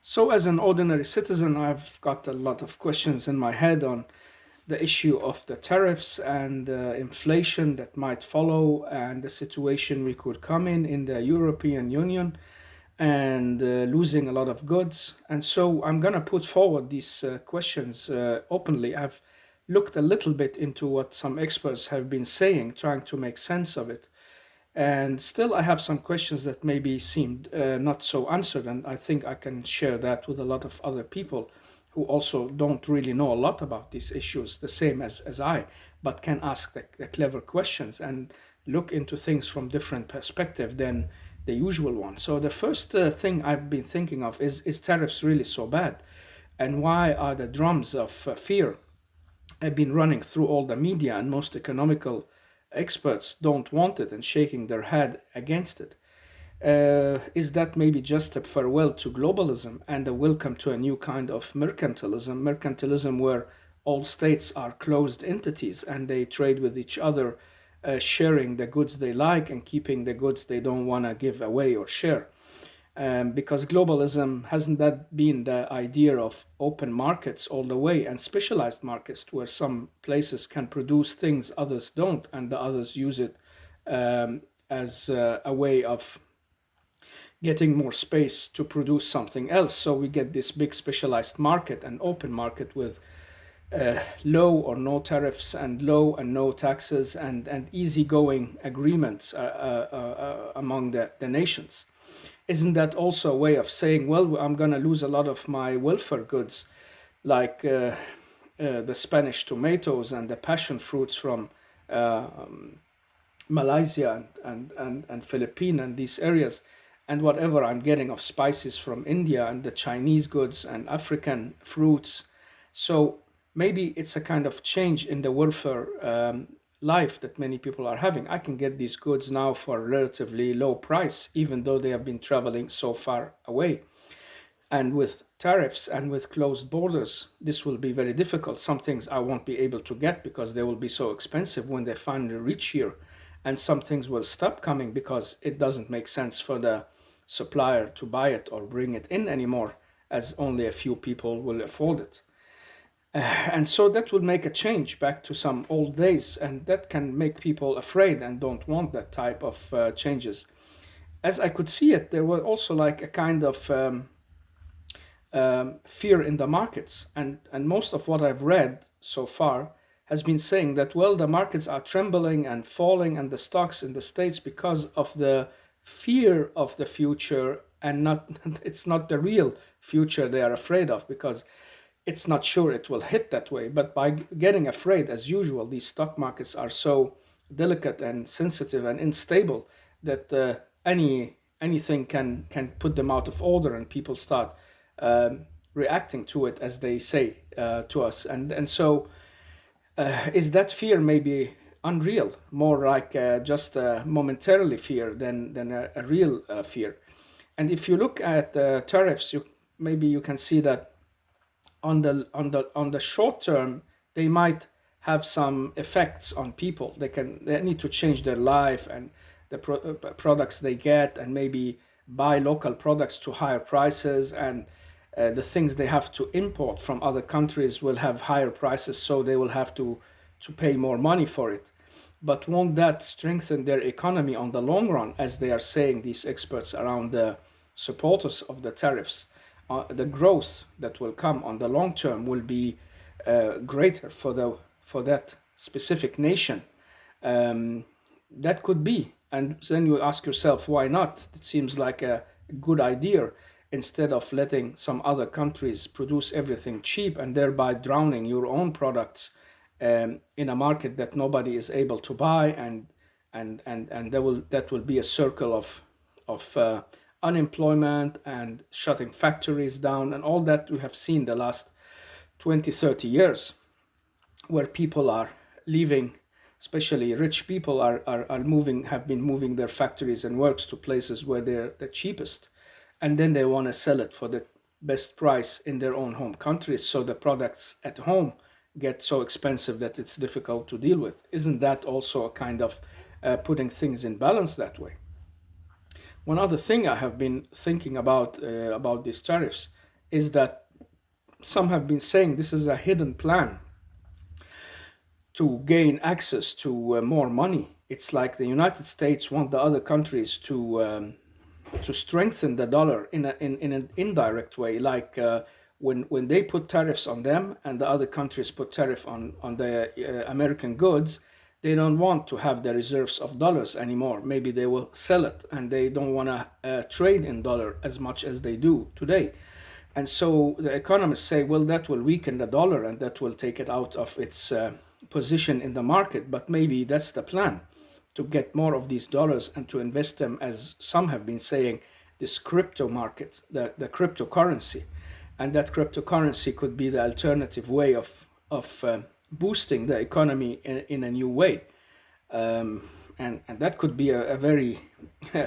So, as an ordinary citizen, I've got a lot of questions in my head on the issue of the tariffs and inflation that might follow, and the situation we could come in the European Union and losing a lot of goods. And so, I'm going to put forward these questions openly. I've looked a little bit into what some experts have been saying, trying to make sense of it. And still, I have some questions that maybe seemed not so answered, and I think I can share that with a lot of other people who also don't really know a lot about these issues, the same as I, but can ask the clever questions and look into things from different perspective than the usual one. So the first thing I've been thinking of is tariffs really so bad? And why are the drums of fear have been running through all the media, and most economical experts don't want it and shaking their head against it? Is that maybe just a farewell to globalism and a welcome to a new kind of mercantilism? Mercantilism, where all states are closed entities and they trade with each other, sharing the goods they like and keeping the goods they don't want to give away or share. Because globalism, hasn't that been the idea of open markets all the way, and specialized markets where some places can produce things others don't, and the others use it as a way of getting more space to produce something else? So we get this big specialized market and open market with low or no tariffs and low and no taxes, and easygoing agreements among the nations. Isn't that also a way of saying, well, I'm going to lose a lot of my welfare goods, like the Spanish tomatoes and the passion fruits from uh, Malaysia and Philippines and these areas, and whatever I'm getting of spices from India and the Chinese goods and African fruits? So maybe it's a kind of change in the welfare life that many people are having. I can get these goods now for a relatively low price, even though they have been traveling so far away. And with tariffs and with closed borders, this will be very difficult. Some things I won't be able to get because they will be so expensive when they finally reach here. And some things will stop coming because it doesn't make sense for the supplier to buy it or bring it in anymore, as only a few people will afford it. And so that will make a change back to some old days, and that can make people afraid and don't want that type of changes. As I could see it, there was also like a kind of fear in the markets. And most of what I've read so far has been saying that, well, the markets are trembling and falling, and the stocks in the States, because of the fear of the future, and not it's not the real future they are afraid of, because it's not sure it will hit that way. But by getting afraid, as usual, these stock markets are so delicate and sensitive and unstable that anything can put them out of order, and people start um, reacting to it, as they say to us. And so is that fear maybe unreal, more like just a momentarily fear than a real fear? And if you look at tariffs, maybe you can see that on the short term, they might have some effects on people. They need to change their life and the products they get, and maybe buy local products to higher prices, and the things they have to import from other countries will have higher prices, so they will have to pay more money for it. But won't that strengthen their economy on the long run, as they are saying, these experts around the supporters of the tariffs? The growth that will come on the long term will be greater for that specific nation. Um, that could be, and then you ask yourself, why not? It seems like a good idea, instead of letting some other countries produce everything cheap and thereby drowning your own products in a market that nobody is able to buy. And that will be a circle of unemployment and shutting factories down, and all that we have seen the last 20, 30 years, where people are leaving, especially rich people are moving, have been moving their factories and works to places where they're the cheapest, and then they want to sell it for the best price in their own home countries, so the products at home get so expensive that it's difficult to deal with. Isn't that also a kind of putting things in balance that way? One other thing I have been thinking about these tariffs is that some have been saying this is a hidden plan to gain access to more money. It's like the United States want the other countries to strengthen the dollar in an indirect way, like when they put tariffs on them and the other countries put tariff on the American goods, they don't want to have the reserves of dollars anymore. Maybe they will sell it, and they don't want to trade in dollar as much as they do today. And so the economists say, well, that will weaken the dollar and that will take it out of its position in the market. But maybe that's the plan, to get more of these dollars and to invest them, as some have been saying, this crypto market, the cryptocurrency. And that cryptocurrency could be the alternative way of boosting the economy in a new way. And that could be a very,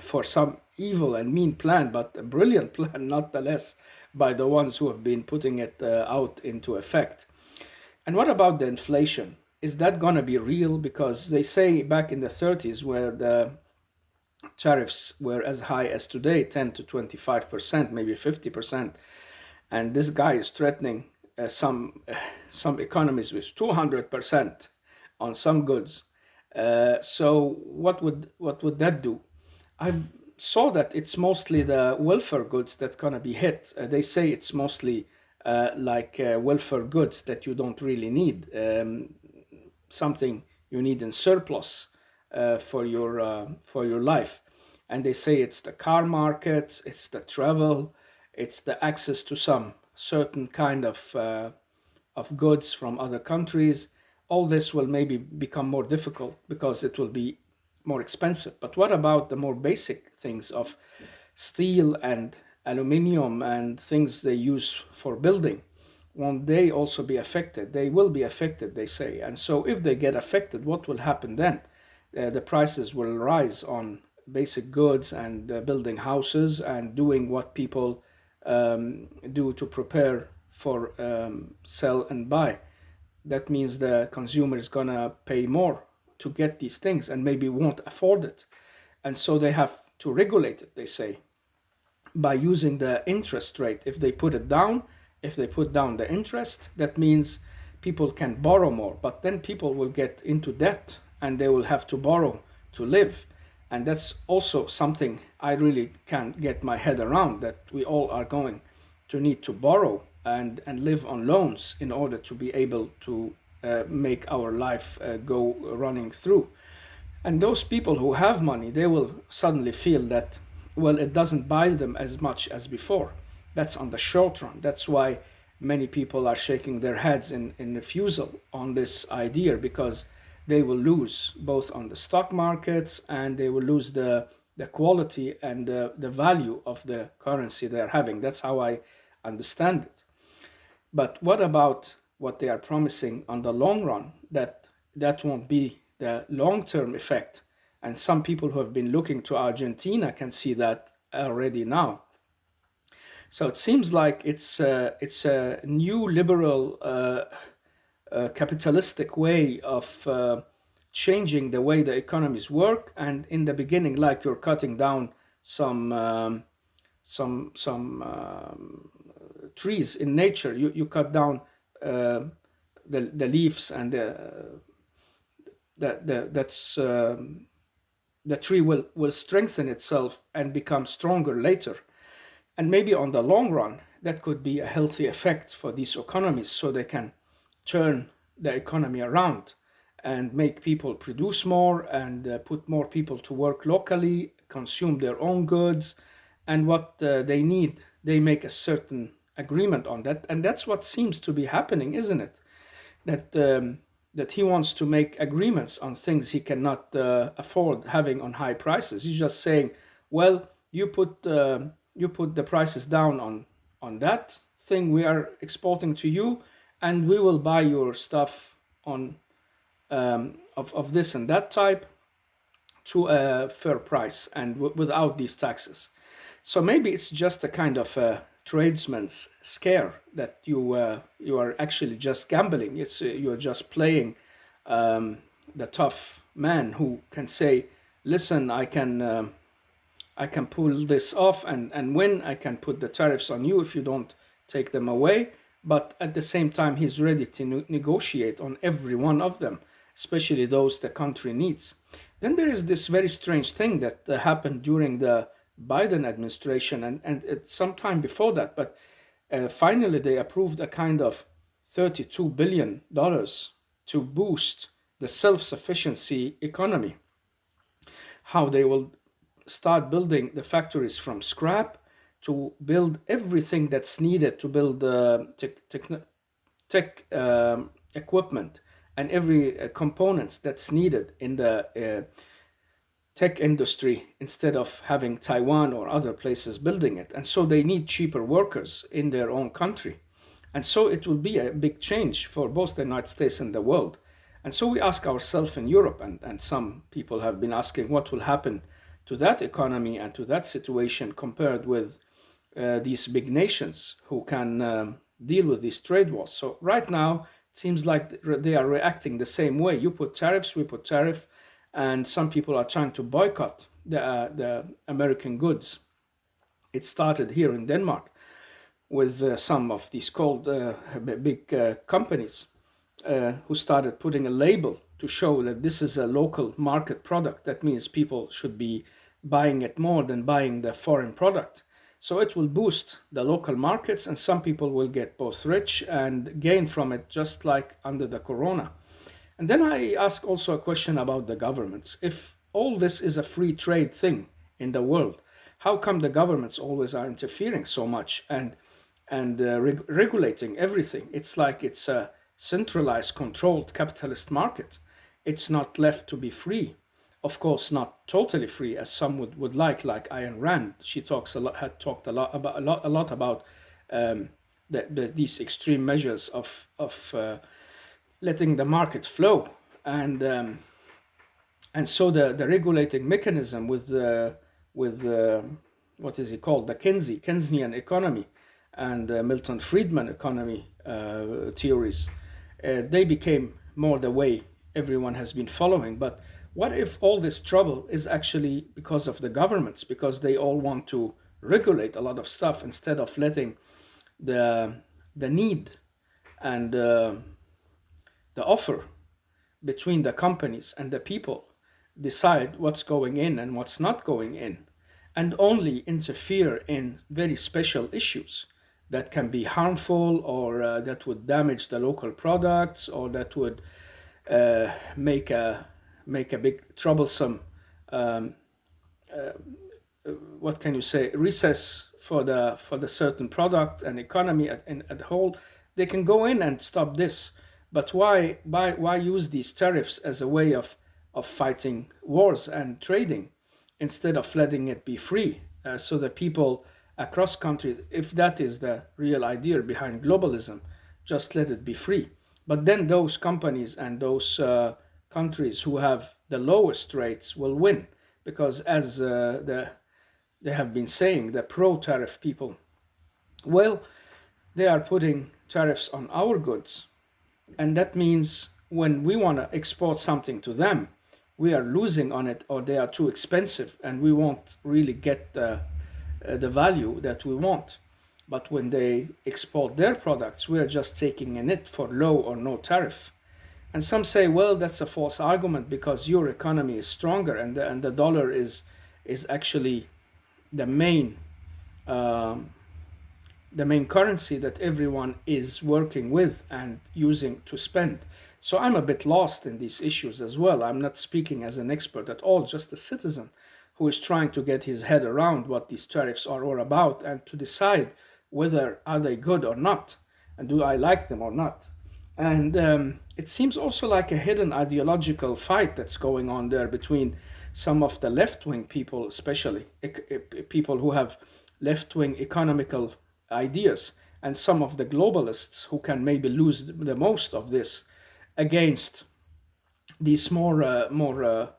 for some, evil and mean plan, but a brilliant plan, not the less, by the ones who have been putting it out into effect. And what about the inflation? Is that going to be real? Because they say back in the 30s, where the tariffs were as high as today, 10 to 25%, maybe 50%, and this guy is threatening some economies with 200% on some goods. So what would that do? I saw that it's mostly the welfare goods that's gonna be hit. They say it's mostly welfare goods that you don't really need, something you need in surplus for your life. And they say it's the car market, it's the travel, it's the access to some certain kind of goods from other countries. All this will maybe become more difficult because it will be more expensive. But what about the more basic things of steel and aluminium and things they use for building? Won't they also be affected? They will be affected, they say. And so if they get affected, what will happen then? The prices will rise on basic goods and building houses and doing what people do to prepare for sell and buy. That means the consumer is gonna pay more to get these things and maybe won't afford it. And so they have to regulate it, they say, by using the interest rate. If they put it down, if they put down the interest, that means people can borrow more, but then people will get into debt and they will have to borrow to live. And that's also something I really can't get my head around, that we all are going to need to borrow and live on loans in order to be able to make our life go running through. And those people who have money, they will suddenly feel that, well, it doesn't buy them as much as before. That's on the short run. That's why many people are shaking their heads in refusal on this idea, because they will lose both on the stock markets and they will lose the quality and the value of the currency they're having. That's how I understand it. But what about what they are promising on the long run? That won't be the long-term effect. And some people who have been looking to Argentina can see that already now. So it seems like it's a new liberal capitalistic way of changing the way the economies work. And in the beginning, like you're cutting down some trees in nature, you cut down the leaves, and the tree will strengthen itself and become stronger later. And maybe on the long run, that could be a healthy effect for these economies, so they can turn the economy around and make people produce more and put more people to work locally, consume their own goods, and what they need, they make a certain agreement on that. And that's what seems to be happening, isn't it? That he wants to make agreements on things he cannot afford having on high prices. He's just saying, well, you put the prices down on that thing we are exporting to you, and we will buy your stuff on of this and that type to a fair price and without these taxes. So maybe it's just a kind of a tradesman's scare, that you are actually just gambling. It's you're just playing the tough man who can say, listen, I can pull this off and win. I can put the tariffs on you if you don't take them away, but at the same time, he's ready to negotiate on every one of them, especially those the country needs. Then there is this very strange thing that happened during the Biden administration and some time before that, but finally they approved a kind of $32 billion to boost the self sufficiency economy. How they will start building the factories from scrap to build everything that's needed to build tech equipment and every components that's needed in the tech industry instead of having Taiwan or other places building it. And so they need cheaper workers in their own country. And so it will be a big change for both the United States and the world. And so we ask ourselves in Europe, and some people have been asking what will happen to that economy and to that situation compared with these big nations who can deal with these trade wars. So right now, it seems like they are reacting the same way. You put tariffs, we put tariff, and some people are trying to boycott the American goods. It started here in Denmark with some of these called big companies who started putting a label to show that this is a local market product. That means people should be buying it more than buying the foreign product. So it will boost the local markets, and some people will get both rich and gain from it, just like under the corona. And then I ask also a question about the governments. If all this is a free trade thing in the world, how come the governments always are interfering so much and regulating everything? It's like it's a centralized, controlled capitalist market. It's not left to be free. Of course, not totally free, as some would like Ayn Rand. She had talked a lot about these extreme measures of letting the market flow, and so the regulating mechanism with what is it called, the Keynesian economy and Milton Friedman economy theories, they became more the way everyone has been following. But what if all this trouble is actually because of the governments, because they all want to regulate a lot of stuff instead of letting the need and the offer between the companies and the people decide what's going in and what's not going in, and only interfere in very special issues that can be harmful, or that would damage the local products, or that would make a big troublesome what can you say, recess for the certain product and economy at whole. They can go in and stop this. But why use these tariffs as a way of fighting wars and trading instead of letting it be free, so that people across countries, if that is the real idea behind globalism, just let it be free. But then those companies and those countries who have the lowest rates will win, because as they have been saying, the pro-tariff people, well, they are putting tariffs on our goods. And that means when we want to export something to them, we are losing on it, or they are too expensive and we won't really get the value that we want. But when they export their products, we are just taking in it for low or no tariff. And some say, well, that's a false argument because your economy is stronger, and the dollar is actually the main currency that everyone is working with and using to spend. So I'm a bit lost in these issues as well. I'm not speaking as an expert at all, just a citizen who is trying to get his head around what these tariffs are all about and to decide whether are they good or not, and do I like them or not. And it seems also like a hidden ideological fight that's going on there between some of the left-wing people, especially people who have left-wing economical ideas, and some of the globalists who can maybe lose the most of this against these more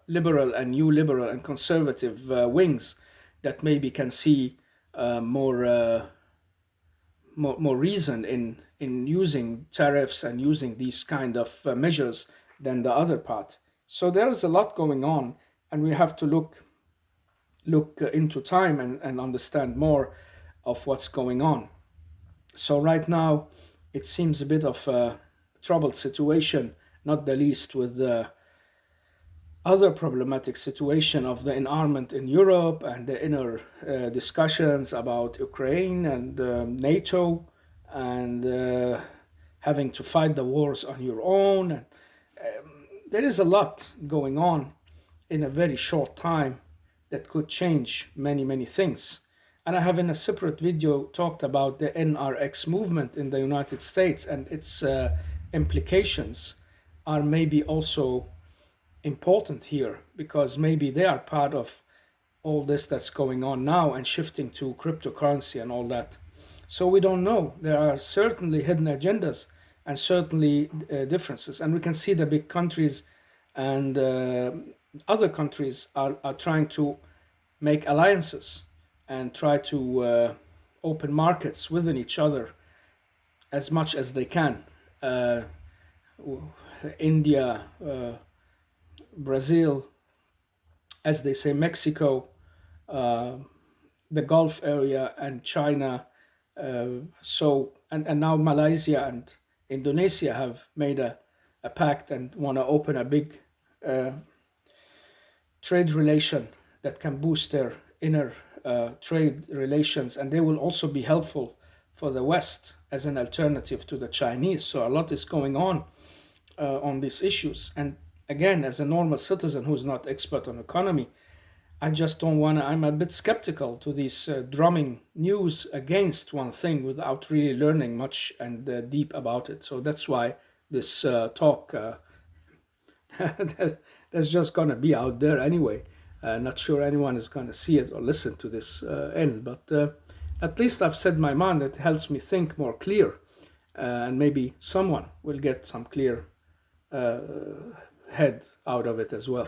liberal and new liberal and conservative wings that maybe can see more reason in using tariffs and using these kind of measures than the other part. So there is a lot going on, and we have to look into time and understand more of what's going on. So right now, it seems a bit of a troubled situation, not the least with the other problematic situation of the enarmament in Europe and the inner discussions about Ukraine and NATO and having to fight the wars on your own. And there is a lot going on in a very short time that could change many, many things. And I have in a separate video talked about the NRX movement in the United States and its implications are maybe also important here because maybe they are part of all this that's going on now and shifting to cryptocurrency and all that. So we don't know. There are certainly hidden agendas and certainly differences. And we can see the big countries and other countries are trying to make alliances and try to open markets within each other as much as they can. Uh, India, Brazil, as they say, Mexico, uh, the Gulf area, and China. And now Malaysia and Indonesia have made a pact and want to open a big uh, trade relation that can boost their inner trade relations, and they will also be helpful for the West as an alternative to the Chinese. So a lot is going on these issues. And again, as a normal citizen who's not expert on economy, I just don't want to. I'm a bit skeptical to these drumming news against one thing without really learning much and deep about it. So that's why this talk that's just gonna be out there anyway. Not sure anyone is gonna see it or listen to this end, but at least I've said my mind. It helps me think more clear, and maybe someone will get some clear head out of it as well.